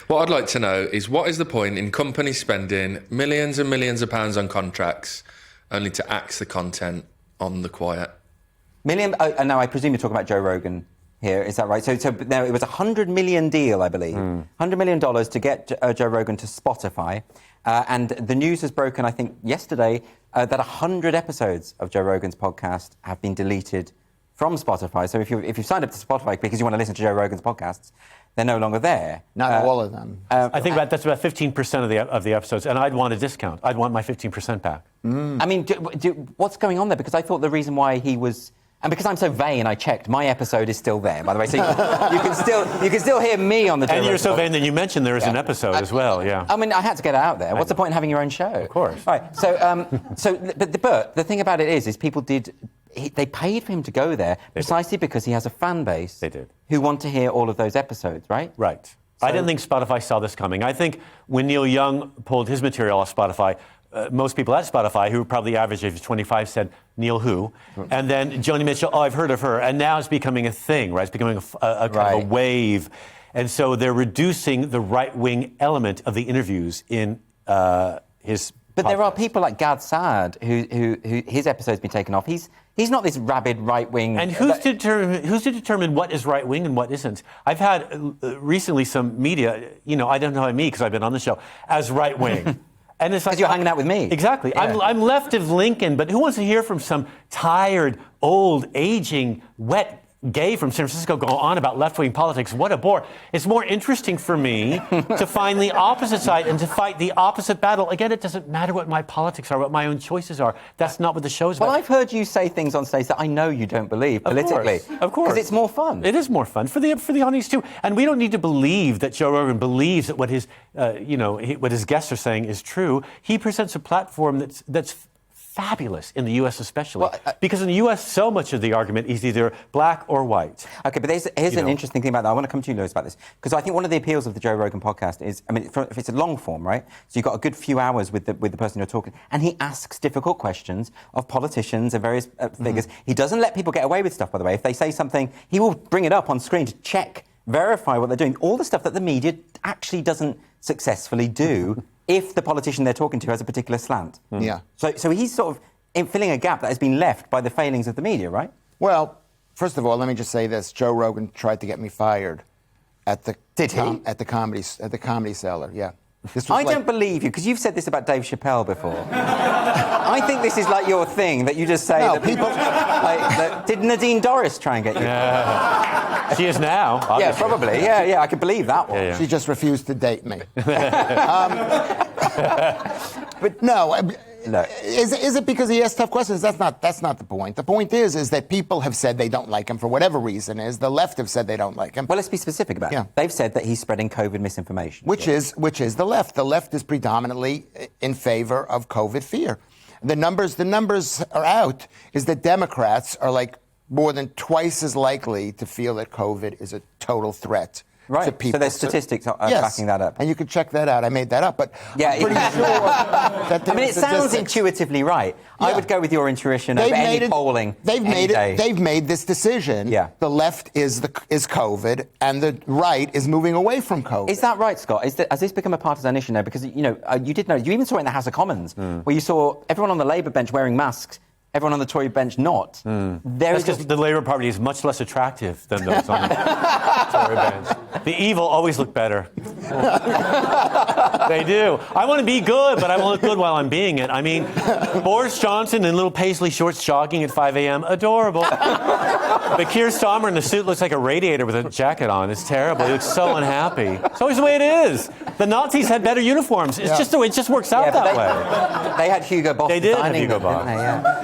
What I'd like to know is what is the point in companies spending millions and millions of pounds on contracts only to axe the content on the quiet? Now, I presume you're talking about Joe Rogan here, is that right? So now it was a $100 million deal, I believe. $100 million to get Joe Rogan to Spotify. And the news has broken, I think, yesterday, that 100 episodes of Joe Rogan's podcast have been deleted from Spotify. So if you've signed up to Spotify because you want to listen to Joe Rogan's podcasts, they're no longer there. Not all of them. I think that's about 15% of the episodes, and I'd want a discount. I'd want my 15% back. I mean, what's going on there? Because I thought the reason why he was... And because I'm so vain, I checked. My episode is still there, by the way. So you can still hear me on the. And you're so vain that you mentioned there is an episode as well. Yeah. I mean, I had to get it out there. What's the point in having your own show? Of course. Right. So, but the thing about it is people they paid for him to go there precisely because he has a fan base. They did. Who want to hear all of those episodes, right? Right. So, I didn't think Spotify saw this coming. I think when Neil Young pulled his material off Spotify, most people at Spotify, who probably average age of 25, said, Neil who? And then Joni Mitchell, I've heard of her. And now it's becoming a thing, right? It's becoming a kind of a wave. And so they're reducing the right-wing element of the interviews in his But podcast. there are people like Gad Saad, who his episode's been taken off. He's not this rabid right-wing... And who's to determine what is right-wing and what isn't? I've had recently some media, identify me, because I've been on the show, as right-wing. And it's like, because you're hanging out with me. Exactly. Yeah. I'm left of Lincoln, but who wants to hear from some tired, old, aging, wet gay from San Francisco go on about left-wing politics? What a bore. It's more interesting for me to find the opposite side and to fight the opposite battle. Again, it doesn't matter what my politics are, what my own choices are. That's not what the show's about. Well, I've heard you say things on stage that I know you don't believe politically. Of course. Because it's more fun. It is more fun for the audience too. And we don't need to believe that Joe Rogan believes that what his what his guests are saying is true. He presents a platform that's fabulous in the U.S. especially. Because in the U.S., so much of the argument is either black or white. OK, but here's an interesting thing about that. I want to come to you, Lewis, about this. Because I think one of the appeals of the Joe Rogan podcast is, if it's a long form, right? So you've got a good few hours with the person you're talking, and he asks difficult questions of politicians and various figures. He doesn't let people get away with stuff, by the way. If they say something, he will bring it up on screen to verify what they're doing. All the stuff that the media actually doesn't successfully do if the politician they're talking to has a particular slant. Yeah. So he's sort of filling a gap that has been left by the failings of the media, right? Well, first of all, let me just say this. Joe Rogan tried to get me fired at the at the Comedy Cellar. Yeah. I don't believe you, because you've said this about Dave Chappelle before. I think this is like your thing, that you just say that people... did Nadine Dorris try and get you? Yeah. She is now, obviously. Yeah, probably. Yeah, I could believe that one. She just refused to date me. But no... Is it because he asks tough questions? That's not the point. The point is that people have said they don't like him for whatever reason is. The left have said they don't like him. Well, let's be specific about it. They've said that he's spreading COVID misinformation. Which is the left. The left is predominantly in favor of COVID fear. The numbers are out, is that Democrats are like more than twice as likely to feel that COVID is a total threat. Right, to people. so there's statistics backing that up. And you can check that out. I made that up, but I'm pretty sure that it sounds intuitively right. Yeah. I would go with your intuition over any polling. They've made this decision. Yeah. The left is COVID, and the right is moving away from COVID. Is that right, Scott? Has this become a partisan issue now? Because, you did know, you even saw it in the House of Commons, where you saw everyone on the Labour bench wearing masks, everyone on the Tory bench not. That's because the Labour Party is much less attractive than those on the Tory bench. The evil always look better. They do. I want to be good, but I won't look good while I'm being it. I mean, Boris Johnson in little paisley shorts jogging at 5 a.m., adorable. But Keir Starmer in the suit looks like a radiator with a jacket on. It's terrible. He looks so unhappy. It's always the way it is. The Nazis had better uniforms. It's just the way it just works out that way. They had Hugo Boss. They did have Hugo Boss.